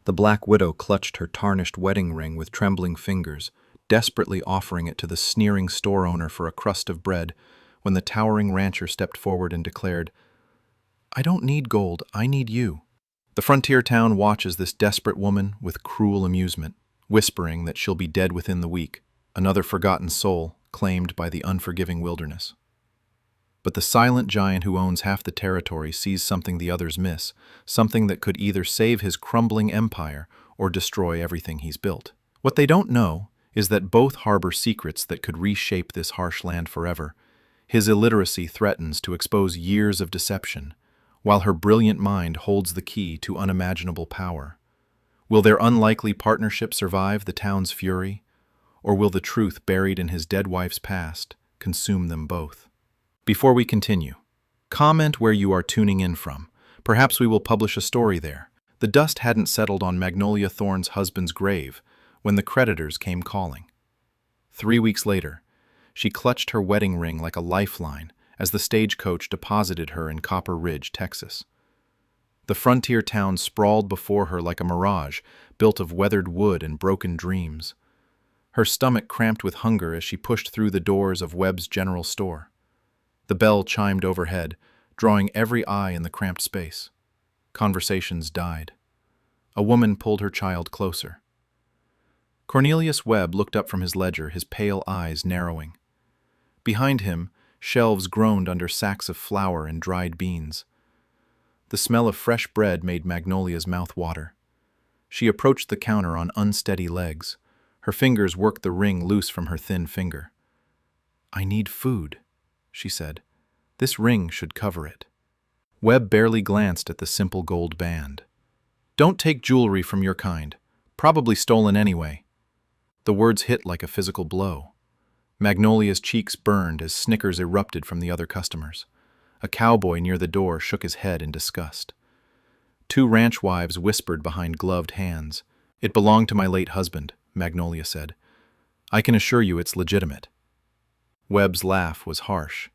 The Black Widow clutched her tarnished wedding ring with trembling fingers, desperately offering it to the sneering store owner for a crust of bread, when the towering rancher stepped forward and declared, "I don't need gold, I need you." The frontier town watches this desperate woman with cruel amusement, whispering that she'll be dead within the week, another forgotten soul claimed by the unforgiving wilderness. But the silent giant who owns half the territory sees something the others miss, something that could either save his crumbling empire or destroy everything he's built. What they don't know is that both harbor secrets that could reshape this harsh land forever. His illiteracy threatens to expose years of deception, while her brilliant mind holds the key to unimaginable power. Will their unlikely partnership survive the town's fury, or will the truth buried in his dead wife's past consume them both? Before we continue, comment where you are tuning in from. Perhaps we will publish a story there. The dust hadn't settled on Magnolia Thorne's husband's grave when the creditors came calling. 3 weeks later, she clutched her wedding ring like a lifeline as the stagecoach deposited her in Copper Ridge, Texas. The frontier town sprawled before her like a mirage, built of weathered wood and broken dreams. Her stomach cramped with hunger as she pushed through the doors of Webb's General Store. The bell chimed overhead, drawing every eye in the cramped space. Conversations died. A woman pulled her child closer. Cornelius Webb looked up from his ledger, his pale eyes narrowing. Behind him, shelves groaned under sacks of flour and dried beans. The smell of fresh bread made Magnolia's mouth water. She approached the counter on unsteady legs. Her fingers worked the ring loose from her thin finger. "I need food," she said. "This ring should cover it." Webb barely glanced at the simple gold band. "Don't take jewelry from your kind. Probably stolen anyway." The words hit like a physical blow. Magnolia's cheeks burned as snickers erupted from the other customers. A cowboy near the door shook his head in disgust. 2 ranch wives whispered behind gloved hands. "It belonged to my late husband," Magnolia said. "I can assure you it's legitimate." Webb's laugh was harsh.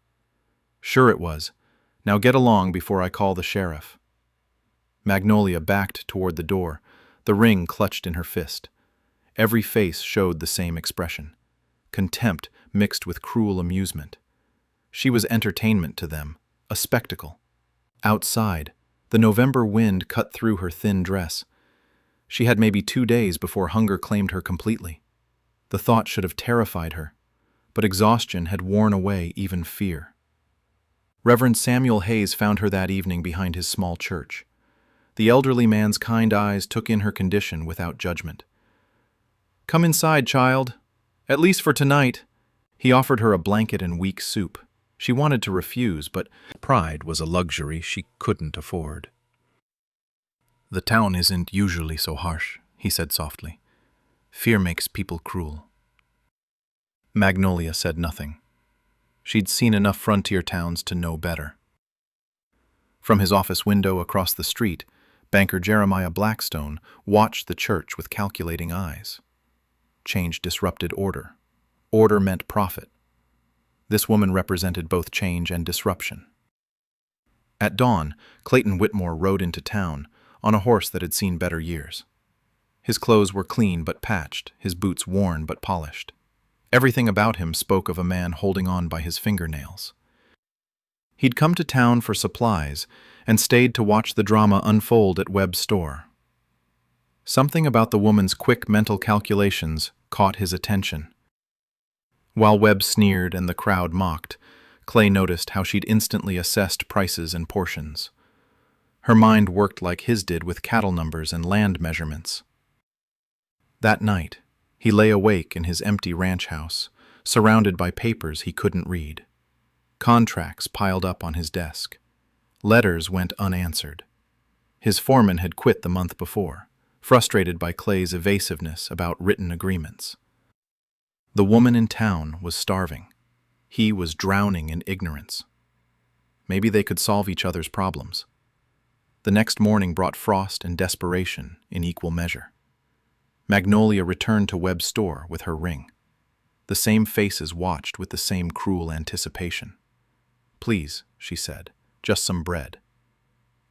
"Sure it was. Now get along before I call the sheriff." Magnolia backed toward the door, the ring clutched in her fist. Every face showed the same expression. Contempt mixed with cruel amusement. She was entertainment to them, a spectacle. Outside, the November wind cut through her thin dress. She had maybe 2 days before hunger claimed her completely. The thought should have terrified her, but exhaustion had worn away even fear. Reverend Samuel Hayes found her that evening behind his small church. The elderly man's kind eyes took in her condition without judgment. "Come inside, child. At least for tonight." He offered her a blanket and weak soup. She wanted to refuse, but pride was a luxury she couldn't afford. "The town isn't usually so harsh," he said softly. "Fear makes people cruel." Magnolia said nothing. She'd seen enough frontier towns to know better. From his office window across the street, banker Jeremiah Blackstone watched the church with calculating eyes. Change disrupted order. Order meant profit. This woman represented both change and disruption. At dawn, Clayton Whitmore rode into town on a horse that had seen better years. His clothes were clean but patched, his boots worn but polished. Everything about him spoke of a man holding on by his fingernails. He'd come to town for supplies and stayed to watch the drama unfold at Webb's store. Something about the woman's quick mental calculations caught his attention. While Webb sneered and the crowd mocked, Clay noticed how she'd instantly assessed prices and portions. Her mind worked like his did with cattle numbers and land measurements. That night, he lay awake in his empty ranch house, surrounded by papers he couldn't read. Contracts piled up on his desk. Letters went unanswered. His foreman had quit the month before, frustrated by Clay's evasiveness about written agreements. The woman in town was starving. He was drowning in ignorance. Maybe they could solve each other's problems. The next morning brought frost and desperation in equal measure. Magnolia returned to Webb's store with her ring. The same faces watched with the same cruel anticipation. "Please," she said, "just some bread."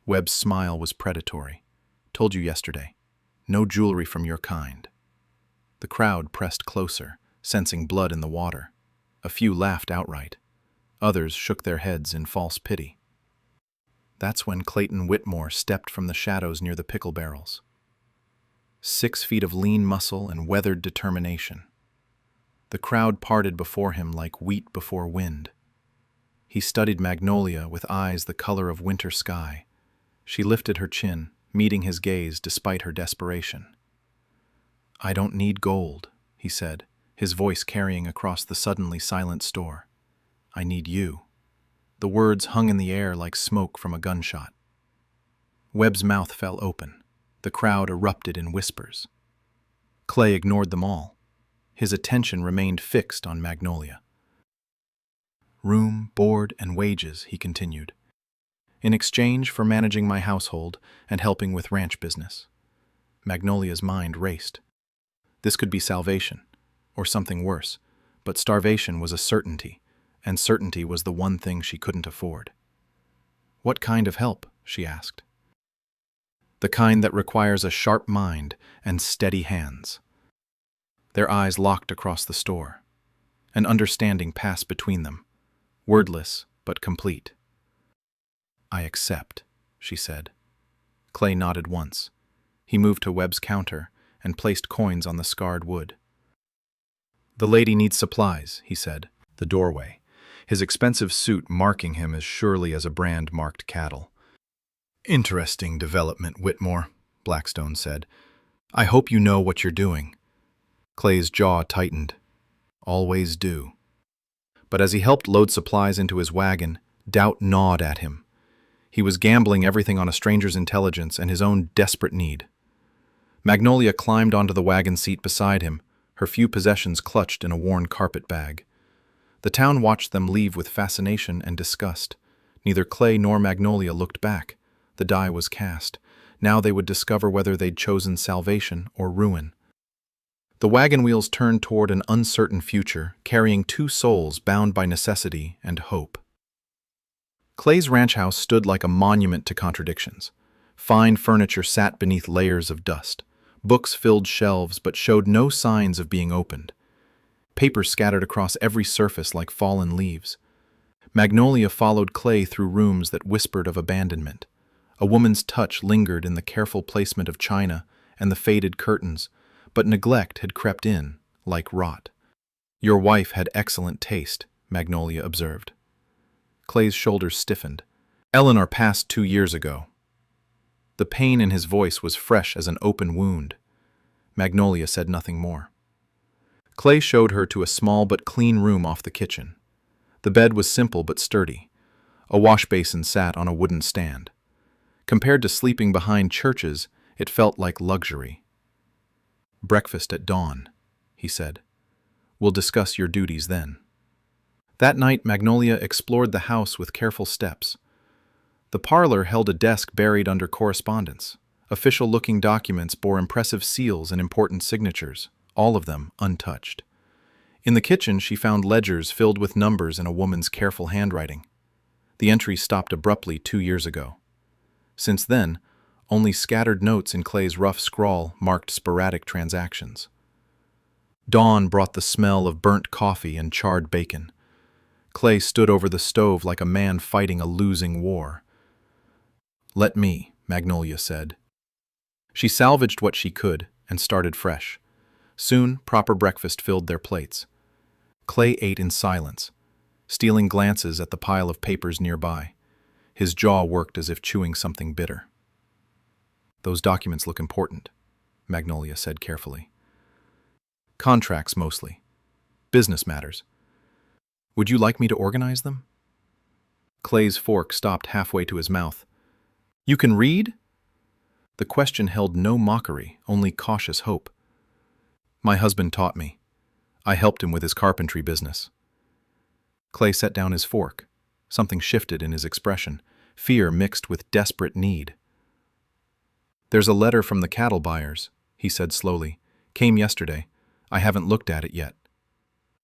Webb's smile was predatory. "Told you yesterday. No jewelry from your kind." The crowd pressed closer, sensing blood in the water. A few laughed outright. Others shook their heads in false pity. That's when Clayton Whitmore stepped from the shadows near the pickle barrels. 6 feet of lean muscle and weathered determination. The crowd parted before him like wheat before wind. He studied Magnolia with eyes the color of winter sky. She lifted her chin, meeting his gaze despite her desperation. "I don't need gold," he said, his voice carrying across the suddenly silent store. "I need you." The words hung in the air like smoke from a gunshot. Webb's mouth fell open. The crowd erupted in whispers. Clay ignored them all. His attention remained fixed on Magnolia. "Room, board, and wages," he continued, "in exchange for managing my household and helping with ranch business." Magnolia's mind raced. This could be salvation, or something worse, but starvation was a certainty, and certainty was the one thing she couldn't afford. "What kind of help?" she asked. "The kind that requires a sharp mind and steady hands." Their eyes locked across the store. An understanding passed between them, wordless but complete. "I accept," she said. Clay nodded once. He moved to Webb's counter and placed coins on the scarred wood. "The lady needs supplies," he said, the doorway, his expensive suit marking him as surely as a brand marked cattle. "Interesting development, Whitmore," Blackstone said. "I hope you know what you're doing." Clay's jaw tightened. Always do. But as he helped load supplies into his wagon, doubt gnawed at him. He was gambling everything on a stranger's intelligence and his own desperate need. Magnolia climbed onto the wagon seat beside him, her few possessions clutched in a worn carpet bag. The town watched them leave with fascination and disgust. Neither Clay nor Magnolia looked back. The die was cast. Now they would discover whether they'd chosen salvation or ruin. The wagon wheels turned toward an uncertain future, carrying 2 souls bound by necessity and hope. Clay's ranch house stood like a monument to contradictions. Fine furniture sat beneath layers of dust. Books filled shelves but showed no signs of being opened. Papers scattered across every surface like fallen leaves. Magnolia followed Clay through rooms that whispered of abandonment. A woman's touch lingered in the careful placement of china and the faded curtains, but neglect had crept in, like rot. "Your wife had excellent taste," Magnolia observed. Clay's shoulders stiffened. "Eleanor passed 2 years ago." The pain in his voice was fresh as an open wound. Magnolia said nothing more. Clay showed her to a small but clean room off the kitchen. The bed was simple but sturdy. A wash basin sat on a wooden stand. Compared to sleeping behind churches, it felt like luxury. "Breakfast at dawn," he said. "We'll discuss your duties then." That night, Magnolia explored the house with careful steps. The parlor held a desk buried under correspondence. Official-looking documents bore impressive seals and important signatures, all of them untouched. In the kitchen, she found ledgers filled with numbers in a woman's careful handwriting. The entry stopped abruptly 2 years ago. Since then, only scattered notes in Clay's rough scrawl marked sporadic transactions. Dawn brought the smell of burnt coffee and charred bacon. Clay stood over the stove like a man fighting a losing war. "Let me," Magnolia said. She salvaged what she could and started fresh. Soon, proper breakfast filled their plates. Clay ate in silence, stealing glances at the pile of papers nearby. His jaw worked as if chewing something bitter. "Those documents look important," Magnolia said carefully. "Contracts mostly. Business matters. Would you like me to organize them?" Clay's fork stopped halfway to his mouth. "You can read?" The question held no mockery, only cautious hope. "My husband taught me. I helped him with his carpentry business." Clay set down his fork. Something shifted in his expression, fear mixed with desperate need. "There's a letter from the cattle buyers," he said slowly. "Came yesterday. I haven't looked at it yet."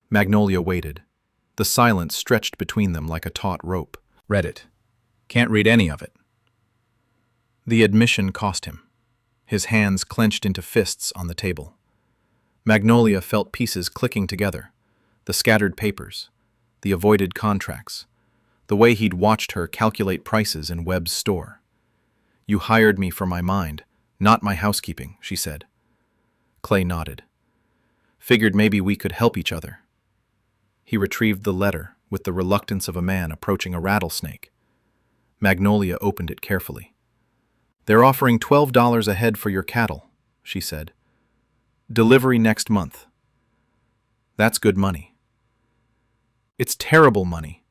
Magnolia waited. The silence stretched between them like a taut rope. "Read it. Can't read any of it." The admission cost him. his hands clenched into fists on the table. Magnolia felt pieces clicking together, the scattered papers, the avoided contracts, the way he'd watched her calculate prices in Webb's store. "You hired me for my mind, not my housekeeping," she said. Clay nodded. "Figured maybe we could help each other." He retrieved the letter with the reluctance of a man approaching a rattlesnake. Magnolia opened it carefully. "They're offering $12 a head for your cattle," she said. "Delivery next month." "That's good money." "It's terrible money.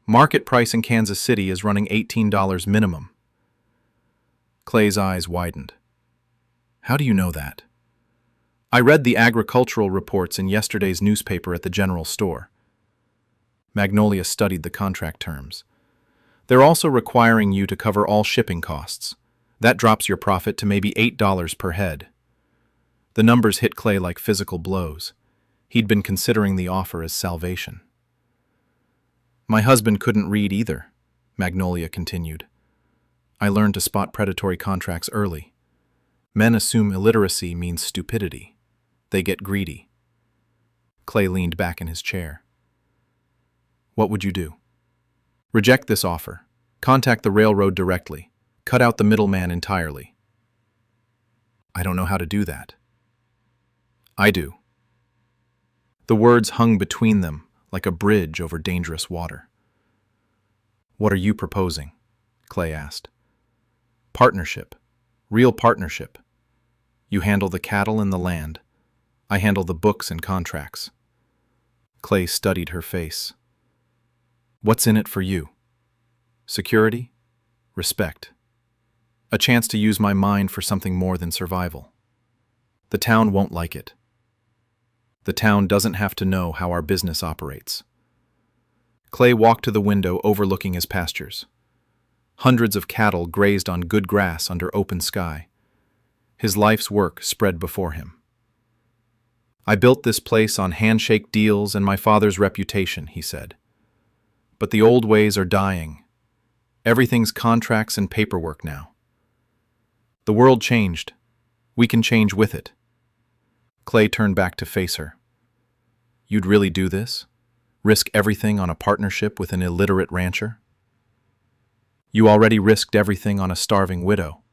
Market price in Kansas City is running $18 minimum." Clay's eyes widened. "How do you know that?" "I read the agricultural reports in yesterday's newspaper at the general store." Magnolia studied the contract terms. "They're also requiring you to cover all shipping costs. That drops your profit to maybe $8 per head." The numbers hit Clay like physical blows. He'd been considering the offer as salvation. "My husband couldn't read either," Magnolia continued. "I learned to spot predatory contracts early. Men assume illiteracy means stupidity. They get greedy." Clay leaned back in his chair. "What would you do?" "Reject this offer. Contact the railroad directly. Cut out the middleman entirely." "I don't know how to do that." "I do." The words hung between them like a bridge over dangerous water. "What are you proposing?" Clay asked. "Partnership. Real partnership. You handle the cattle and the land. I handle the books and contracts." Clay studied her face. "What's in it for you?" "Security, respect. A chance to use my mind for something more than survival. The town won't like it. The town doesn't have to know how our business operates." Clay walked to the window overlooking his pastures. Hundreds of cattle grazed on good grass under open sky. His life's work spread before him. "I built this place on handshake deals and my father's reputation," he said. "But the old ways are dying. Everything's contracts and paperwork now. The world changed. We can change with it." Clay turned back to face her. "You'd really do this? Risk everything on a partnership with an illiterate rancher?" "You already risked everything on a starving widow."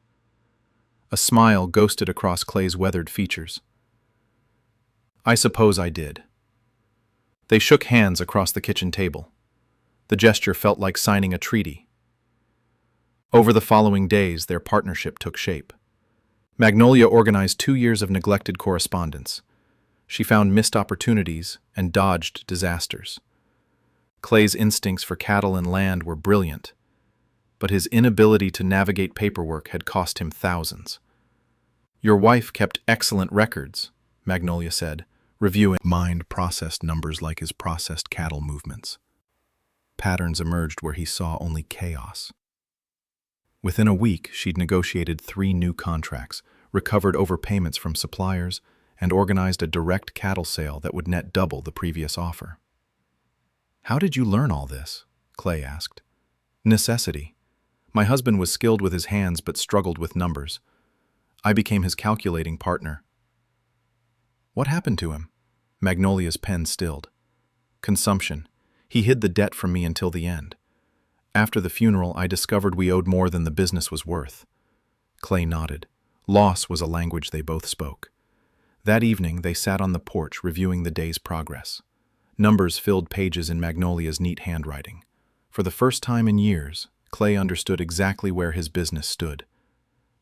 A smile ghosted across Clay's weathered features. "I suppose I did." They shook hands across the kitchen table. The gesture felt like signing a treaty. Over the following days, their partnership took shape. Magnolia organized 2 years of neglected correspondence. She found missed opportunities and dodged disasters. Clay's instincts for cattle and land were brilliant, but his inability to navigate paperwork had cost him thousands. "Your wife kept excellent records," Magnolia said, reviewing mind-processed numbers like his processed cattle movements. Patterns emerged where he saw only chaos. Within a week, she'd negotiated 3 new contracts, recovered overpayments from suppliers, and organized a direct cattle sale that would net double the previous offer. "How did you learn all this?" Clay asked. "Necessity. My husband was skilled with his hands but struggled with numbers. I became his calculating partner." "What happened to him?" Magnolia's pen stilled. "Consumption. He hid the debt from me until the end. After the funeral, I discovered we owed more than the business was worth." Clay nodded. Loss was a language they both spoke. That evening, they sat on the porch reviewing the day's progress. Numbers filled pages in Magnolia's neat handwriting. For the first time in years, Clay understood exactly where his business stood.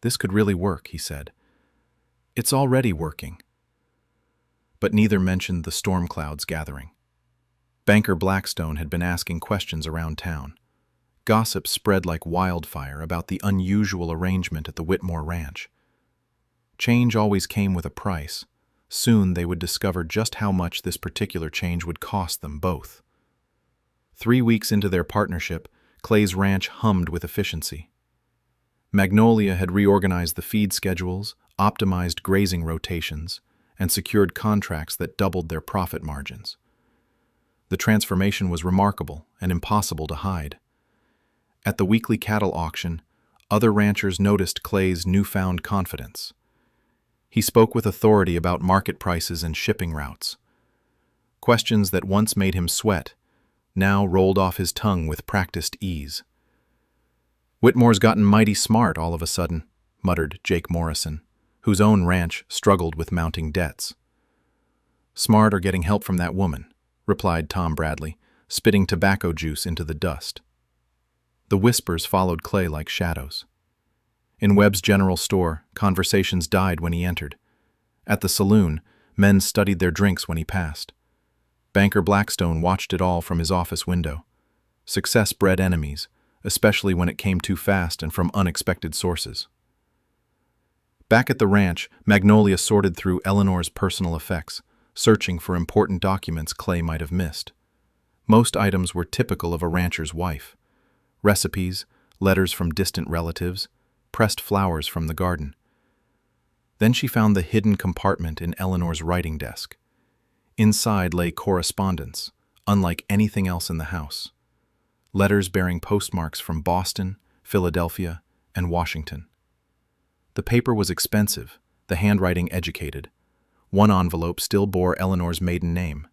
"This could really work," he said. "It's already working." But neither mentioned the storm clouds gathering. Banker Blackstone had been asking questions around town. Gossip spread like wildfire about the unusual arrangement at the Whitmore Ranch. Change always came with a price. Soon they would discover just how much this particular change would cost them both. 3 weeks into their partnership, Clay's ranch hummed with efficiency. Magnolia had reorganized the feed schedules, optimized grazing rotations, and secured contracts that doubled their profit margins. The transformation was remarkable and impossible to hide. At the weekly cattle auction, Other ranchers noticed Clay's newfound confidence. He spoke with authority about market prices and shipping routes. Questions that once made him sweat now rolled off his tongue with practiced ease. "Whitmore's gotten mighty smart all of a sudden," muttered Jake Morrison, whose own ranch struggled with mounting debts. "Smart or getting help from that woman," replied Tom Bradley, spitting tobacco juice into the dust. The whispers followed Clay like shadows. In Webb's general store, conversations died when he entered. At the saloon, men studied their drinks when he passed. Banker Blackstone watched it all from his office window. Success bred enemies, especially when it came too fast and from unexpected sources. Back at the ranch, Magnolia sorted through Eleanor's personal effects, searching for important documents Clay might have missed. Most items were typical of a rancher's wife: recipes, letters from distant relatives, pressed flowers from the garden. Then she found the hidden compartment in Eleanor's writing desk. Inside lay correspondence, unlike anything else in the house. Letters bearing postmarks from Boston, Philadelphia, and Washington. The paper was expensive, the handwriting educated. One envelope still bore Eleanor's maiden name,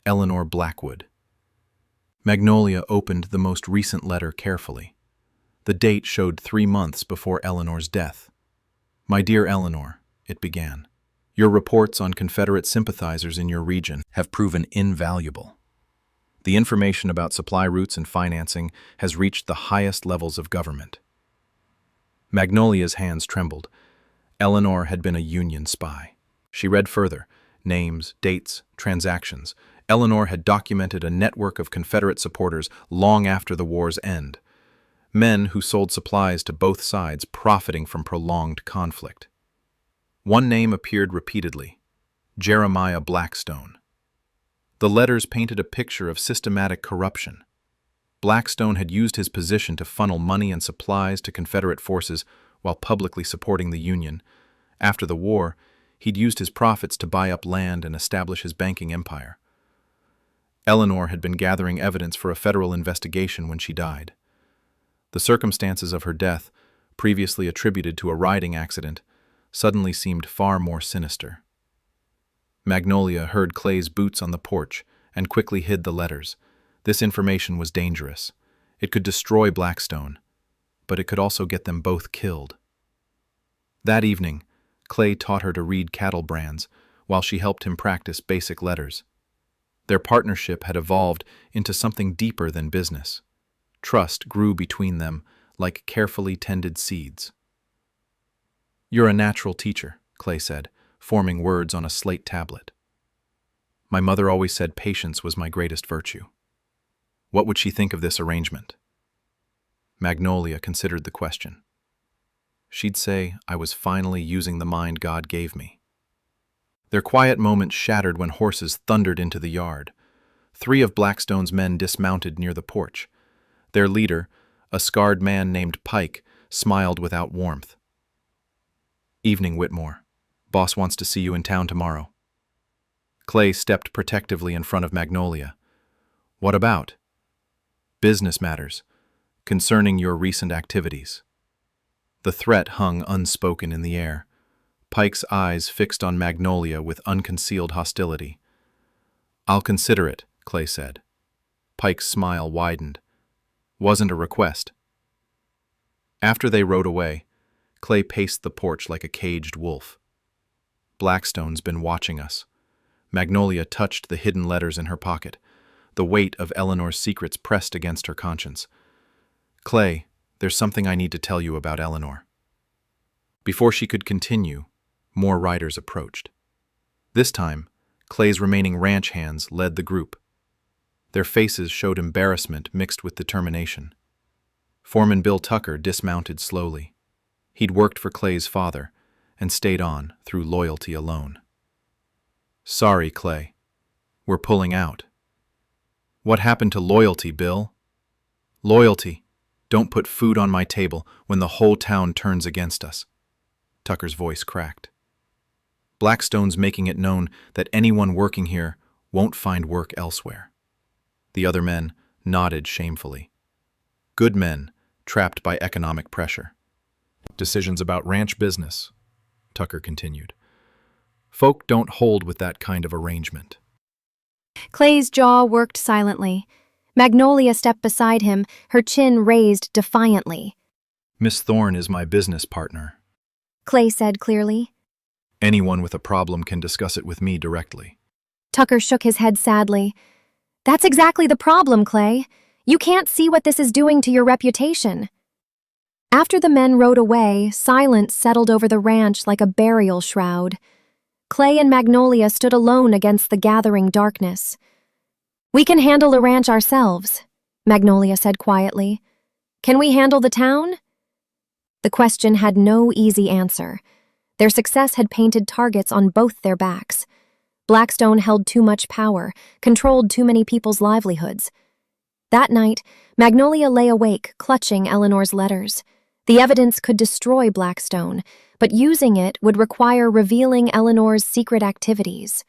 Eleanor Blackwood. Magnolia opened the most recent letter carefully. The date showed 3 months before Eleanor's death. "My dear Eleanor," it began, "your reports on Confederate sympathizers in your region have proven invaluable. The information about supply routes and financing has reached the highest levels of government." Magnolia's hands trembled. Eleanor had been a Union spy. She read further: names, dates, transactions. Eleanor had documented a network of Confederate supporters long after the war's end. Men who sold supplies to both sides, profiting from prolonged conflict. One name appeared repeatedly: Jeremiah Blackstone. The letters painted a picture of systematic corruption. Blackstone had used his position to funnel money and supplies to Confederate forces while publicly supporting the Union. After the war, he'd used his profits to buy up land and establish his banking empire. Eleanor had been gathering evidence for a federal investigation when she died. The circumstances of her death, previously attributed to a riding accident, suddenly seemed far more sinister. Magnolia heard Clay's boots on the porch and quickly hid the letters. This information was dangerous. It could destroy Blackstone, but it could also get them both killed. That evening, Clay taught her to read cattle brands while she helped him practice basic letters. Their partnership had evolved into something deeper than business. Trust grew between them like carefully tended seeds. "You're a natural teacher," Clay said, forming words on a slate tablet. "My mother always said patience was my greatest virtue. What would she think of this arrangement?" Magnolia considered the question. "She'd say I was finally using the mind God gave me." Their quiet moment shattered when horses thundered into the yard. 3 of Blackstone's men dismounted near the porch. Their leader, a scarred man named Pike, smiled without warmth. "Evening, Whitmore. Boss wants to see you in town tomorrow." Clay stepped protectively in front of Magnolia. "What about?" "Business matters, concerning your recent activities." The threat hung unspoken in the air. Pike's eyes fixed on Magnolia with unconcealed hostility. "I'll consider it," Clay said. Pike's smile widened. "Wasn't a request." After they rode away, Clay paced the porch like a caged wolf. "Blackstone's been watching us." Magnolia touched the hidden letters in her pocket. The weight of Eleanor's secrets pressed against her conscience. "Clay, there's something I need to tell you about Eleanor." Before she could continue, more riders approached. This time, Clay's remaining ranch hands led the group. Their faces showed embarrassment mixed with determination. Foreman Bill Tucker dismounted slowly. He'd worked for Clay's father and stayed on through loyalty alone. "Sorry, Clay. We're pulling out." "What happened to loyalty, Bill?" "Loyalty. Don't put food on my table when the whole town turns against us." Tucker's voice cracked. "Blackstone's making it known that anyone working here won't find work elsewhere." The other men nodded shamefully. Good men, trapped by economic pressure. Decisions about ranch business, Tucker continued. Folk don't hold with that kind of arrangement. Clay's jaw worked silently. Magnolia stepped beside him, her chin raised defiantly. Miss Thorne is my business partner. Clay said clearly. Anyone with a problem can discuss it with me directly. Tucker shook his head sadly. That's exactly the problem, Clay. You can't see what this is doing to your reputation. After the men rode away, silence settled over the ranch like a burial shroud. Clay and Magnolia stood alone against the gathering darkness. We can handle the ranch ourselves, Magnolia said quietly. Can we handle the town? The question had no easy answer. Their success had painted targets on both their backs. Blackstone held too much power, controlled too many people's livelihoods. That night, Magnolia lay awake, clutching Eleanor's letters. The evidence could destroy Blackstone, but using it would require revealing Eleanor's secret activities.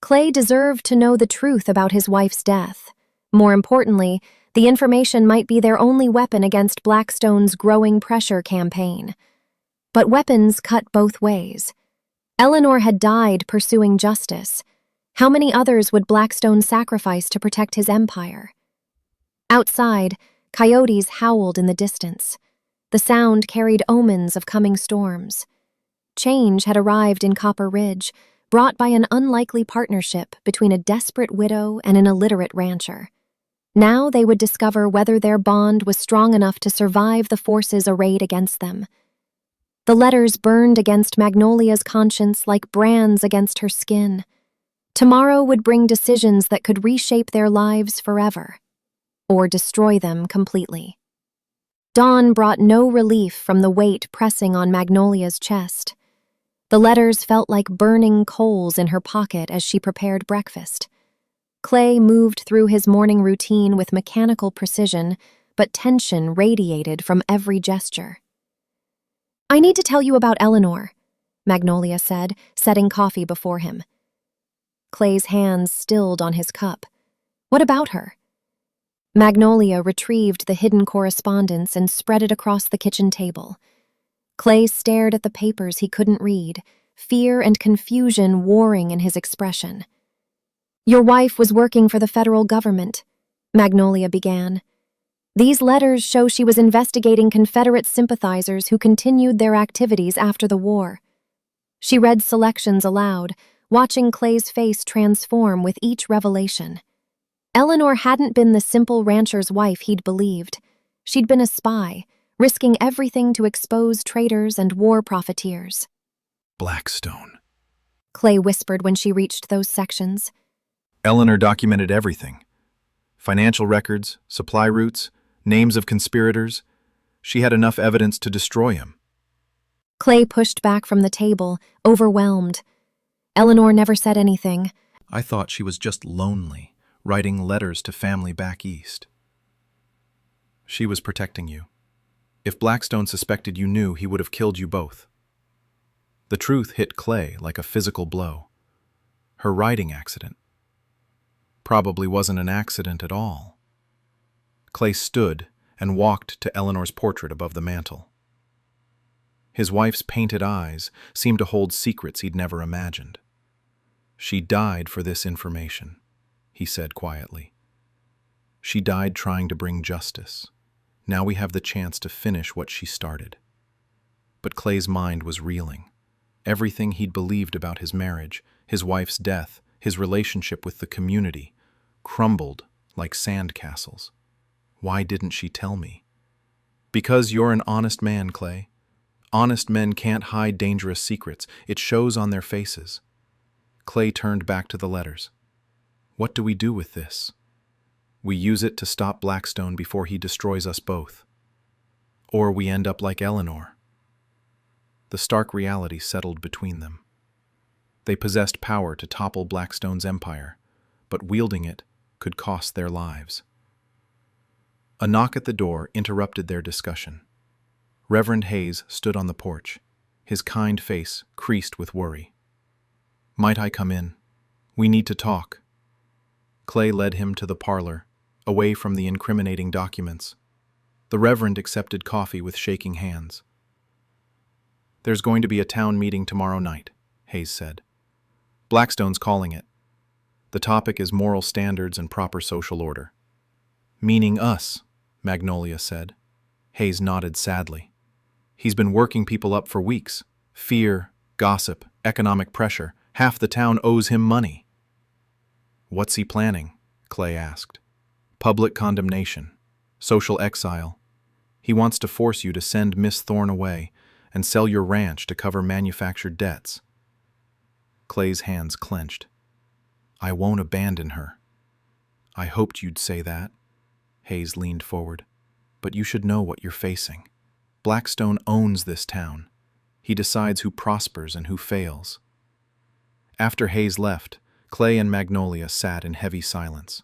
Clay deserved to know the truth about his wife's death. More importantly, the information might be their only weapon against Blackstone's growing pressure campaign. But weapons cut both ways. Eleanor had died pursuing justice. How many others would Blackstone sacrifice to protect his empire? Outside, coyotes howled in the distance. The sound carried omens of coming storms. Change had arrived in Copper Ridge, brought by an unlikely partnership between a desperate widow and an illiterate rancher. Now they would discover whether their bond was strong enough to survive the forces arrayed against them. The letters burned against Magnolia's conscience like brands against her skin. Tomorrow would bring decisions that could reshape their lives forever, or destroy them completely. Dawn brought no relief from the weight pressing on Magnolia's chest. The letters felt like burning coals in her pocket as she prepared breakfast. Clay moved through his morning routine with mechanical precision, but tension radiated from every gesture. I need to tell you about Eleanor, Magnolia said, setting coffee before him. Clay's hands stilled on his cup. What about her? Magnolia retrieved the hidden correspondence and spread it across the kitchen table. Clay stared at the papers he couldn't read, fear and confusion warring in his expression. Your wife was working for the federal government, Magnolia began. These letters show she was investigating Confederate sympathizers who continued their activities after the war. She read selections aloud, watching Clay's face transform with each revelation. Eleanor hadn't been the simple rancher's wife he'd believed. She'd been a spy, risking everything to expose traitors and war profiteers. Blackstone, Clay whispered when she reached those sections. Eleanor documented everything. Financial records, supply routes, names of conspirators. She had enough evidence to destroy him. Clay pushed back from the table, overwhelmed. Eleanor never said anything. I thought she was just lonely, writing letters to family back east. She was protecting you. If Blackstone suspected you knew, he would have killed you both. The truth hit Clay like a physical blow. Her riding accident probably wasn't an accident at all. Clay stood and walked to Eleanor's portrait above the mantel. His wife's painted eyes seemed to hold secrets he'd never imagined. She died for this information, he said quietly. She died trying to bring justice. Now we have the chance to finish what she started. But Clay's mind was reeling. Everything he'd believed about his marriage, his wife's death, his relationship with the community, crumbled like sandcastles. Why didn't she tell me? Because you're an honest man, Clay. Honest men can't hide dangerous secrets. It shows on their faces. Clay turned back to the letters. What do we do with this? We use it to stop Blackstone before he destroys us both. Or we end up like Eleanor. The stark reality settled between them. They possessed power to topple Blackstone's empire, but wielding it could cost their lives. A knock at the door interrupted their discussion. Reverend Hayes stood on the porch, his kind face creased with worry. Might I come in? We need to talk. Clay led him to the parlor, away from the incriminating documents. The Reverend accepted coffee with shaking hands. There's going to be a town meeting tomorrow night, Hayes said. Blackstone's calling it. The topic is moral standards and proper social order. Meaning us, Magnolia said. Hayes nodded sadly. He's been working people up for weeks. Fear, gossip, economic pressure. Half the town owes him money. What's he planning? Clay asked. Public condemnation. Social exile. He wants to force you to send Miss Thorne away and sell your ranch to cover manufactured debts. Clay's hands clenched. I won't abandon her. I hoped you'd say that. Hayes leaned forward. But you should know what you're facing. Blackstone owns this town. He decides who prospers and who fails. After Hayes left, Clay and Magnolia sat in heavy silence.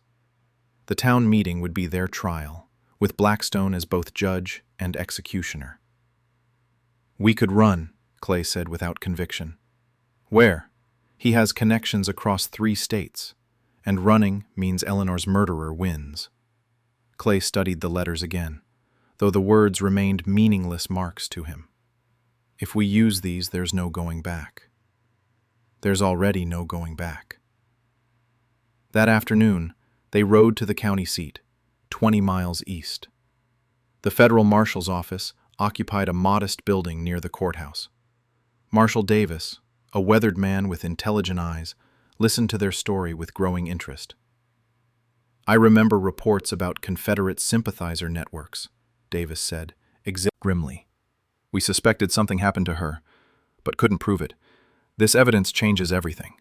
The town meeting would be their trial, with Blackstone as both judge and executioner. We could run, Clay said without conviction. Where? He has connections across 3 states, and running means Eleanor's murderer wins. Clay studied the letters again, though the words remained meaningless marks to him. If we use these, there's no going back. There's already no going back. That afternoon, they rode to the county seat, 20 miles east. The federal marshal's office occupied a modest building near the courthouse. Marshal Davis, a weathered man with intelligent eyes, listened to their story with growing interest. I remember reports about Confederate sympathizer networks, Davis said, grimly. We suspected something happened to her, but couldn't prove it. This evidence changes everything.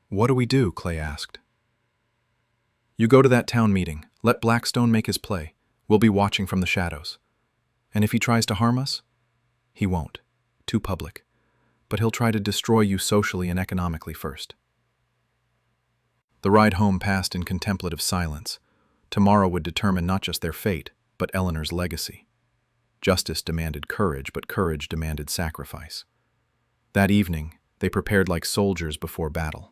What do we do? Clay asked. You go to that town meeting. Let Blackstone make his play. We'll be watching from the shadows. And if he tries to harm us? He won't. Too public. But he'll try to destroy you socially and economically first. The ride home passed in contemplative silence. Tomorrow would determine not just their fate, but Eleanor's legacy. Justice demanded courage, but courage demanded sacrifice. That evening, they prepared like soldiers before battle.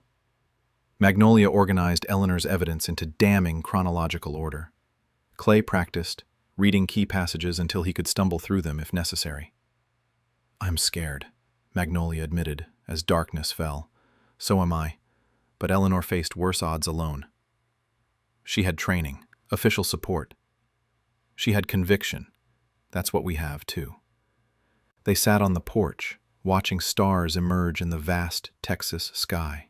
Magnolia organized Eleanor's evidence into damning chronological order. Clay practiced, reading key passages until he could stumble through them if necessary. I'm scared, Magnolia admitted as darkness fell. So am I, but Eleanor faced worse odds alone. She had training, official support. She had conviction. That's what we have, too. They sat on the porch, watching stars emerge in the vast Texas sky.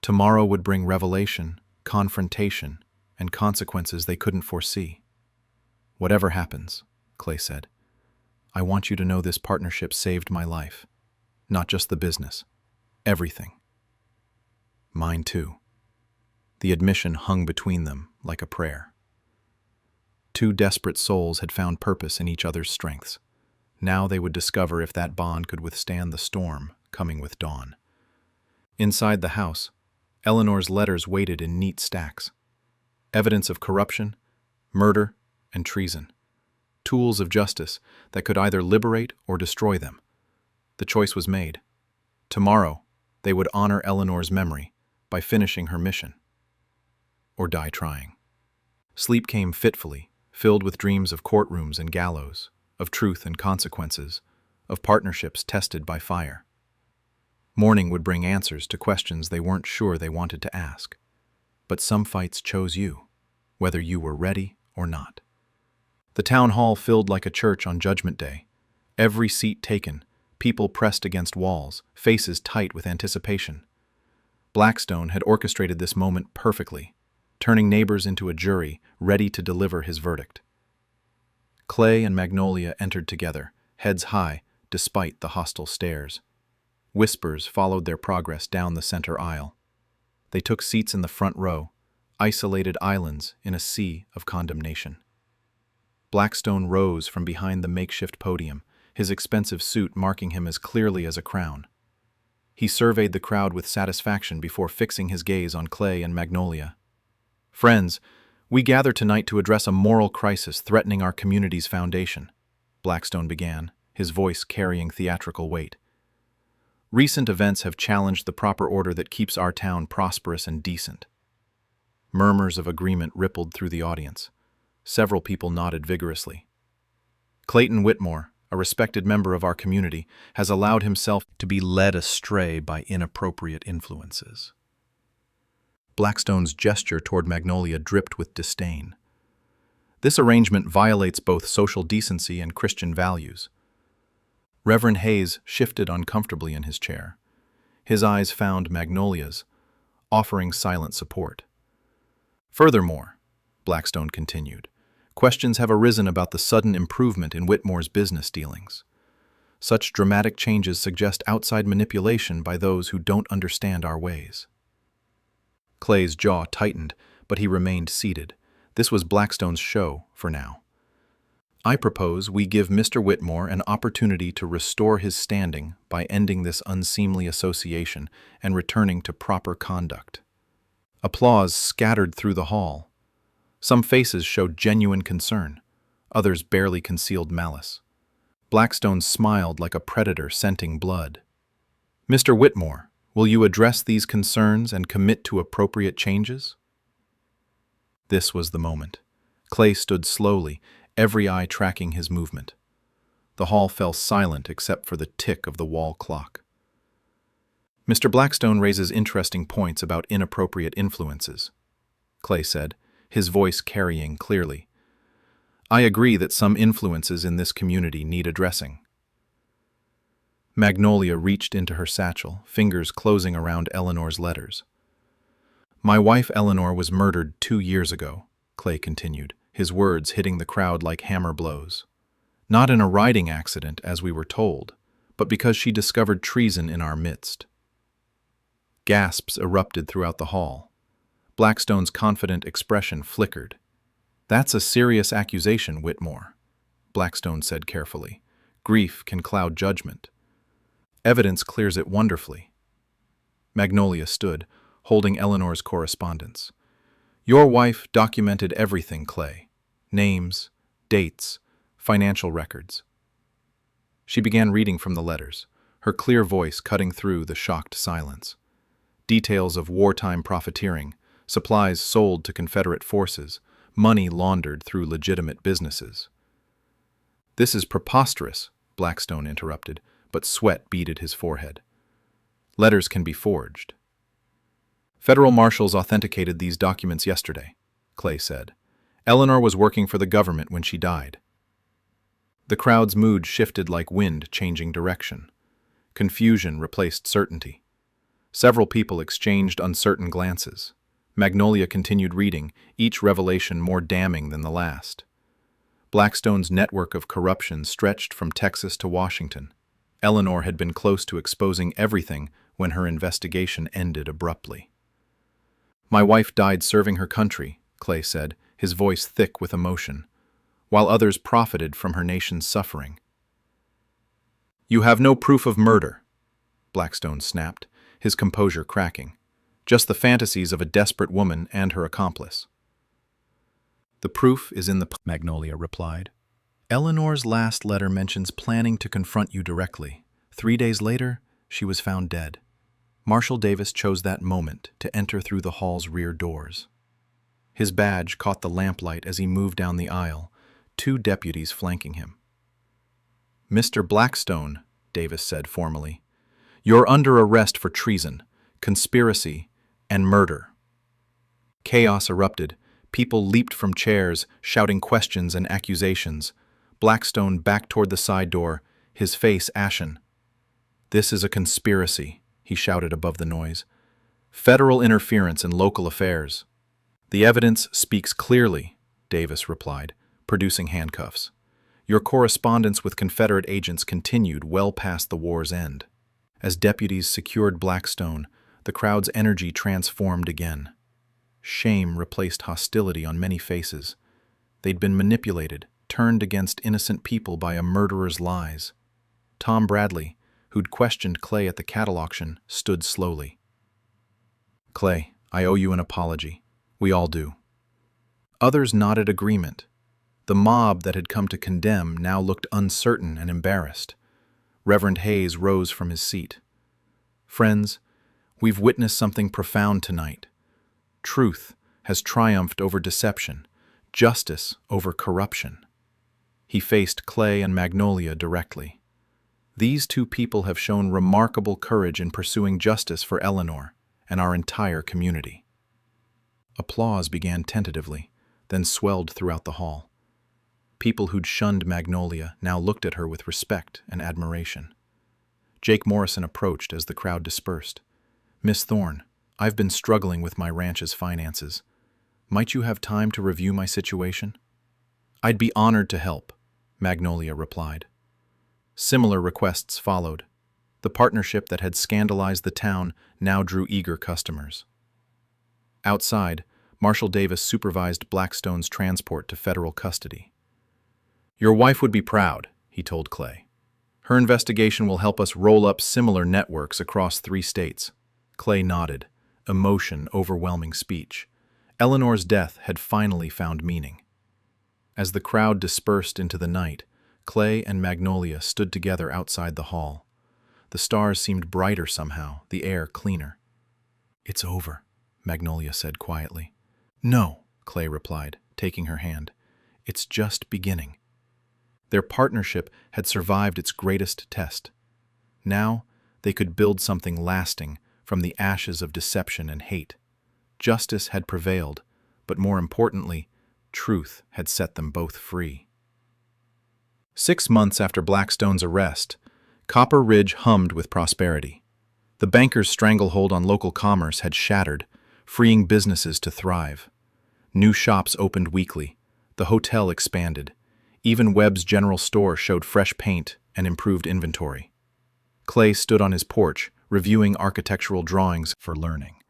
Tomorrow would bring revelation, confrontation, and consequences they couldn't foresee. Whatever happens, Clay said, I want you to know this partnership saved my life. Not just the business. Everything. Mine too. The admission hung between them like a prayer. 2 desperate souls had found purpose in each other's strengths. Now they would discover if that bond could withstand the storm coming with dawn. Inside the house, Eleanor's letters waited in neat stacks. Evidence of corruption, murder, and treason. Tools of justice that could either liberate or destroy them. The choice was made. Tomorrow, they would honor Eleanor's memory by finishing her mission. Or die trying. Sleep came fitfully, filled with dreams of courtrooms and gallows, of truth and consequences, of partnerships tested by fire. Morning would bring answers to questions they weren't sure they wanted to ask. But some fights chose you, whether you were ready or not. The town hall filled like a church on Judgment Day. Every seat taken, people pressed against walls, faces tight with anticipation. Blackstone had orchestrated this moment perfectly, turning neighbors into a jury ready to deliver his verdict. Clay and Magnolia entered together, heads high, despite the hostile stares. Whispers followed their progress down the center aisle. They took seats in the front row, isolated islands in a sea of condemnation. Blackstone rose from behind the makeshift podium, his expensive suit marking him as clearly as a crown. He surveyed the crowd with satisfaction before fixing his gaze on Clay and Magnolia. Friends, we gather tonight to address a moral crisis threatening our community's foundation, Blackstone began, his voice carrying theatrical weight. Recent events have challenged the proper order that keeps our town prosperous and decent. Murmurs of agreement rippled through the audience. Several people nodded vigorously. Clayton Whitmore, a respected member of our community, has allowed himself to be led astray by inappropriate influences. Blackstone's gesture toward Magnolia dripped with disdain. This arrangement violates both social decency and Christian values. Reverend Hayes shifted uncomfortably in his chair. His eyes found Magnolia's, offering silent support. Furthermore, Blackstone continued, questions have arisen about the sudden improvement in Whitmore's business dealings. Such dramatic changes suggest outside manipulation by those who don't understand our ways. Clay's jaw tightened, but he remained seated. This was Blackstone's show for now. I propose we give Mr. Whitmore an opportunity to restore his standing by ending this unseemly association and returning to proper conduct. Applause scattered through the hall. Some faces showed genuine concern, others barely concealed malice. Blackstone smiled like a predator scenting blood. Mr. Whitmore, will you address these concerns and commit to appropriate changes? This was the moment. Clay stood slowly, every eye tracking his movement. The hall fell silent except for the tick of the wall clock. Mr. Blackstone raises interesting points about inappropriate influences, Clay said, his voice carrying clearly. I agree that some influences in this community need addressing. Magnolia reached into her satchel, fingers closing around Eleanor's letters. My wife Eleanor was murdered 2 years ago, Clay continued, his words hitting the crowd like hammer blows. Not in a riding accident, as we were told, but because she discovered treason in our midst. Gasps erupted throughout the hall. Blackstone's confident expression flickered. That's a serious accusation, Whitmore, Blackstone said carefully. Grief can cloud judgment. Evidence clears it wonderfully. Magnolia stood, holding Eleanor's correspondence. Your wife documented everything, Clay. Names, dates, financial records. She began reading from the letters, her clear voice cutting through the shocked silence. Details of wartime profiteering, supplies sold to Confederate forces, money laundered through legitimate businesses. This is preposterous, Blackstone interrupted, but sweat beaded his forehead. Letters can be forged. Federal marshals authenticated these documents yesterday, Clay said. Eleanor was working for the government when she died. The crowd's mood shifted like wind changing direction. Confusion replaced certainty. Several people exchanged uncertain glances. Magnolia continued reading, each revelation more damning than the last. Blackstone's network of corruption stretched from Texas to Washington. Eleanor had been close to exposing everything when her investigation ended abruptly. My wife died serving her country, Clay said, his voice thick with emotion, while others profited from her nation's suffering. You have no proof of murder, Blackstone snapped, his composure cracking. Just the fantasies of a desperate woman and her accomplice. The proof is in the... Magnolia replied. Eleanor's last letter mentions planning to confront you directly. 3 days later, she was found dead. Marshal Davis chose that moment to enter through the hall's rear doors. His badge caught the lamplight as he moved down the aisle, 2 deputies flanking him. Mr. Blackstone, Davis said formally, you're under arrest for treason, conspiracy, and murder. Chaos erupted. People leaped from chairs, shouting questions and accusations. Blackstone backed toward the side door, his face ashen. This is a conspiracy, he shouted above the noise. Federal interference in local affairs. The evidence speaks clearly, Davis replied, producing handcuffs. Your correspondence with Confederate agents continued well past the war's end. As deputies secured Blackstone, the crowd's energy transformed again. Shame replaced hostility on many faces. They'd been manipulated, turned against innocent people by a murderer's lies. Tom Bradley, who'd questioned Clay at the cattle auction, stood slowly. Clay, I owe you an apology. We all do. Others nodded agreement. The mob that had come to condemn now looked uncertain and embarrassed. Reverend Hayes rose from his seat. Friends, we've witnessed something profound tonight. Truth has triumphed over deception, justice over corruption. He faced Clay and Magnolia directly. These two people have shown remarkable courage in pursuing justice for Eleanor and our entire community. Applause began tentatively, then swelled throughout the hall. People who'd shunned Magnolia now looked at her with respect and admiration. Jake Morrison approached as the crowd dispersed. "Miss Thorne, I've been struggling with my ranch's finances. Might you have time to review my situation?" "I'd be honored to help," Magnolia replied. Similar requests followed. The partnership that had scandalized the town now drew eager customers. Outside, Marshal Davis supervised Blackstone's transport to federal custody. "Your wife would be proud," he told Clay. "Her investigation will help us roll up similar networks across 3 states. Clay nodded, emotion overwhelming speech. Eleanor's death had finally found meaning. As the crowd dispersed into the night, Clay and Magnolia stood together outside the hall. The stars seemed brighter somehow, the air cleaner. "It's over," Magnolia said quietly. "No," Clay replied, taking her hand. "It's just beginning." Their partnership had survived its greatest test. Now, they could build something lasting from the ashes of deception and hate. Justice had prevailed, but more importantly, truth had set them both free. 6 months after Blackstone's arrest, Copper Ridge hummed with prosperity. The bankers' stranglehold on local commerce had shattered, freeing businesses to thrive. New shops opened weekly. The hotel expanded. Even Webb's general store showed fresh paint and improved inventory. Clay stood on his porch, reviewing architectural drawings for learning.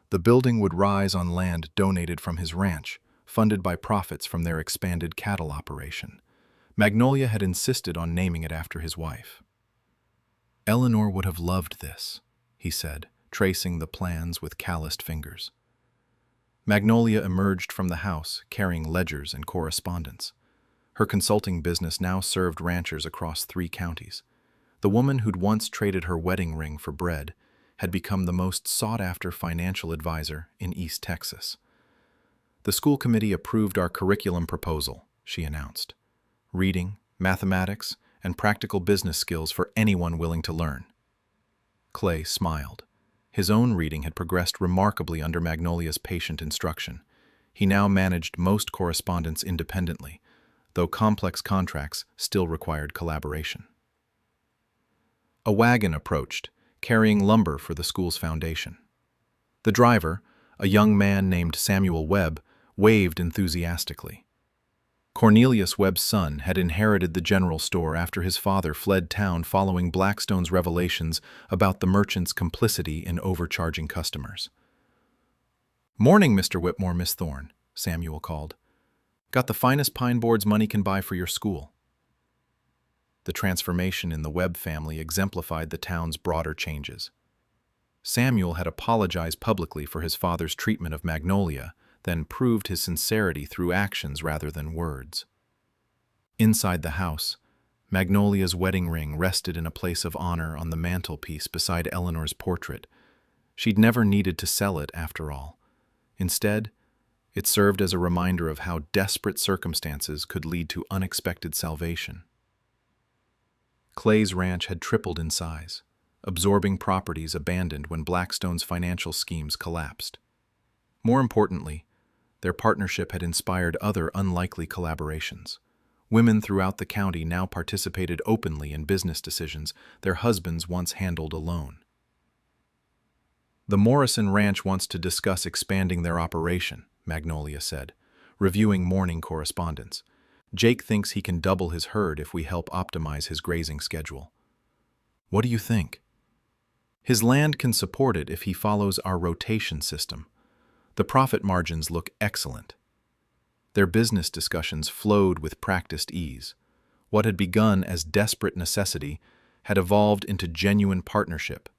The building would rise on land donated from his ranch, funded by profits from their expanded cattle operation. Magnolia had insisted on naming it after his wife. "Eleanor would have loved this," he said, tracing the plans with calloused fingers. Magnolia emerged from the house, carrying ledgers and correspondence. Her consulting business now served ranchers across 3 counties. The woman who'd once traded her wedding ring for bread had become the most sought-after financial advisor in East Texas. "The school committee approved our curriculum proposal," she announced. "Reading, mathematics, and practical business skills for anyone willing to learn." Clay smiled. His own reading had progressed remarkably under Magnolia's patient instruction. He now managed most correspondence independently, though complex contracts still required collaboration. A wagon approached, carrying lumber for the school's foundation. The driver, a young man named Samuel Webb, waved enthusiastically. Cornelius Webb's son had inherited the general store after his father fled town following Blackstone's revelations about the merchant's complicity in overcharging customers. "Morning, Mr. Whitmore, Miss Thorne," Samuel called. "Got the finest pine boards money can buy for your school." The transformation in the Webb family exemplified the town's broader changes. Samuel had apologized publicly for his father's treatment of Magnolia, then proved his sincerity through actions rather than words. Inside the house, Magnolia's wedding ring rested in a place of honor on the mantelpiece beside Eleanor's portrait. She'd never needed to sell it, after all. Instead, it served as a reminder of how desperate circumstances could lead to unexpected salvation. Clay's ranch had tripled in size, absorbing properties abandoned when Blackstone's financial schemes collapsed. More importantly, their partnership had inspired other unlikely collaborations. Women throughout the county now participated openly in business decisions their husbands once handled alone. "The Morrison Ranch wants to discuss expanding their operation," Magnolia said, reviewing morning correspondence. "Jake thinks he can double his herd if we help optimize his grazing schedule." "What do you think?" "His land can support it if he follows our rotation system. The profit margins look excellent." Their business discussions flowed with practiced ease. What had begun as desperate necessity had evolved into genuine partnership,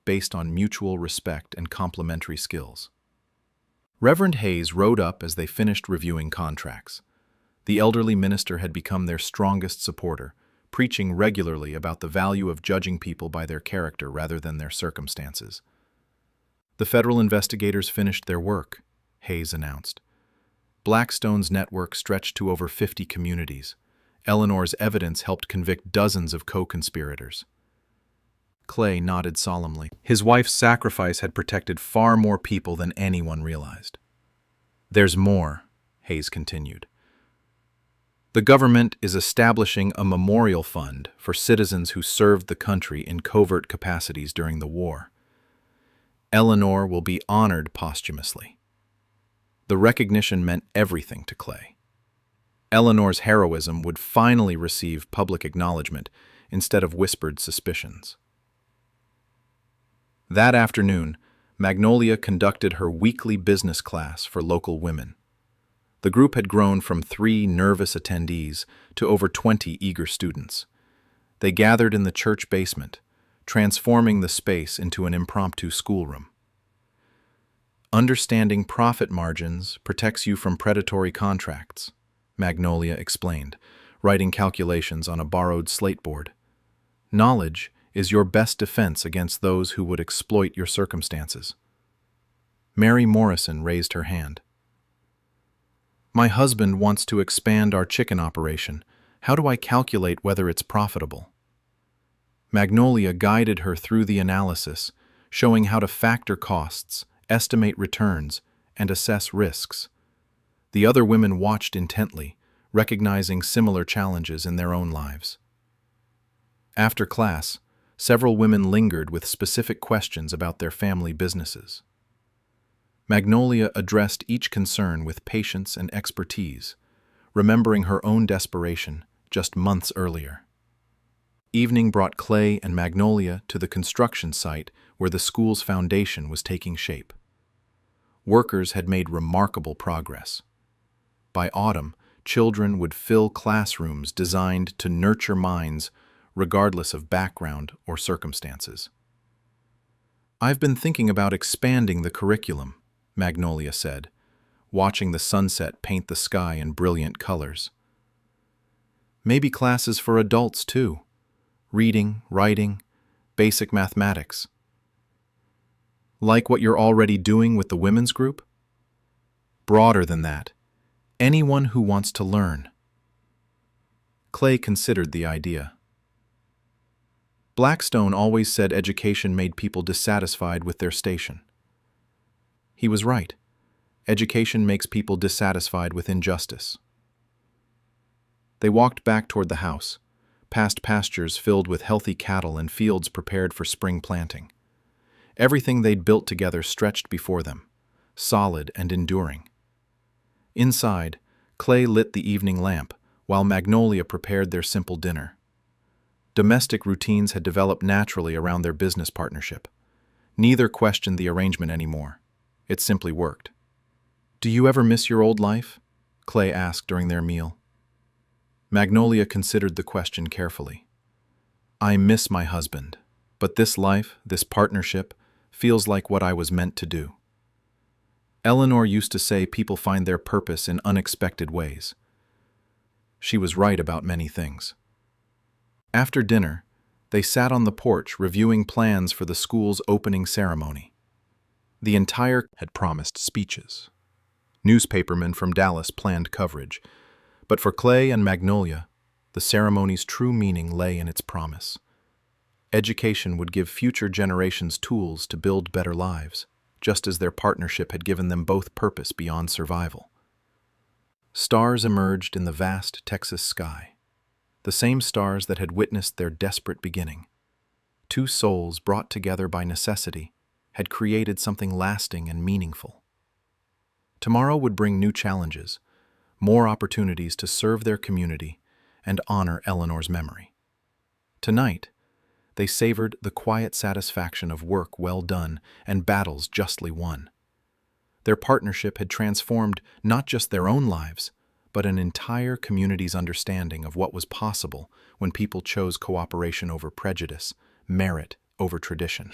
based on mutual respect and complementary skills. Reverend Hayes rode up as they finished reviewing contracts. The elderly minister had become their strongest supporter, preaching regularly about the value of judging people by their character rather than their circumstances. "The federal investigators finished their work," Hayes announced. Blackstone's network stretched to over 50 communities. Eleanor's evidence helped convict dozens of co-conspirators. Clay nodded solemnly. His wife's sacrifice had protected far more people than anyone realized. There's more, Hayes continued. The government is establishing a memorial fund for citizens who served the country in covert capacities during the war. Eleanor will be honored posthumously. The recognition meant everything to Clay. Eleanor's heroism would finally receive public acknowledgement instead of whispered suspicions. That afternoon, Magnolia conducted her weekly business class for local women. The group had grown from 3 nervous attendees to over 20 eager students. They gathered in the church basement, transforming the space into an impromptu schoolroom. Understanding profit margins protects you from predatory contracts, Magnolia explained, writing calculations on a borrowed slateboard. Knowledge is your best defense against those who would exploit your circumstances. Mary Morrison raised her hand. My husband wants to expand our chicken operation. How do I calculate whether it's profitable? Magnolia guided her through the analysis, showing how to factor costs, estimate returns, and assess risks. The other women watched intently, recognizing similar challenges in their own lives. After class, several women lingered with specific questions about their family businesses. Magnolia addressed each concern with patience and expertise, remembering her own desperation just months earlier. Evening brought Clay and Magnolia to the construction site where the school's foundation was taking shape. Workers had made remarkable progress. By autumn, children would fill classrooms designed to nurture minds regardless of background or circumstances. I've been thinking about expanding the curriculum, Magnolia said, watching the sunset paint the sky in brilliant colors. Maybe classes for adults too. Reading, writing, basic mathematics. Like what you're already doing with the women's group? Broader than that. Anyone who wants to learn. Clay considered the idea. Blackstone always said education made people dissatisfied with their station. He was right. Education makes people dissatisfied with injustice. They walked back toward the house, past pastures filled with healthy cattle and fields prepared for spring planting. Everything they'd built together stretched before them, solid and enduring. Inside, Clay lit the evening lamp, while Magnolia prepared their simple dinner. Domestic routines had developed naturally around their business partnership. Neither questioned the arrangement anymore. It simply worked. Do you ever miss your old life? Clay asked during their meal. Magnolia considered the question carefully. I miss my husband, but this life, this partnership, feels like what I was meant to do. Eleanor used to say people find their purpose in unexpected ways. She was right about many things. After dinner, they sat on the porch reviewing plans for the school's opening ceremony. The entire had promised speeches. Newspapermen from Dallas planned coverage, but for Clay and Magnolia, the ceremony's true meaning lay in its promise. Education would give future generations tools to build better lives, just as their partnership had given them both purpose beyond survival. Stars emerged in the vast Texas sky, the same stars that had witnessed their desperate beginning. 2 souls brought together by necessity had created something lasting and meaningful. Tomorrow would bring new challenges, more opportunities to serve their community and honor Eleanor's memory. Tonight, they savored the quiet satisfaction of work well done and battles justly won. Their partnership had transformed not just their own lives, but an entire community's understanding of what was possible when people chose cooperation over prejudice, merit over tradition.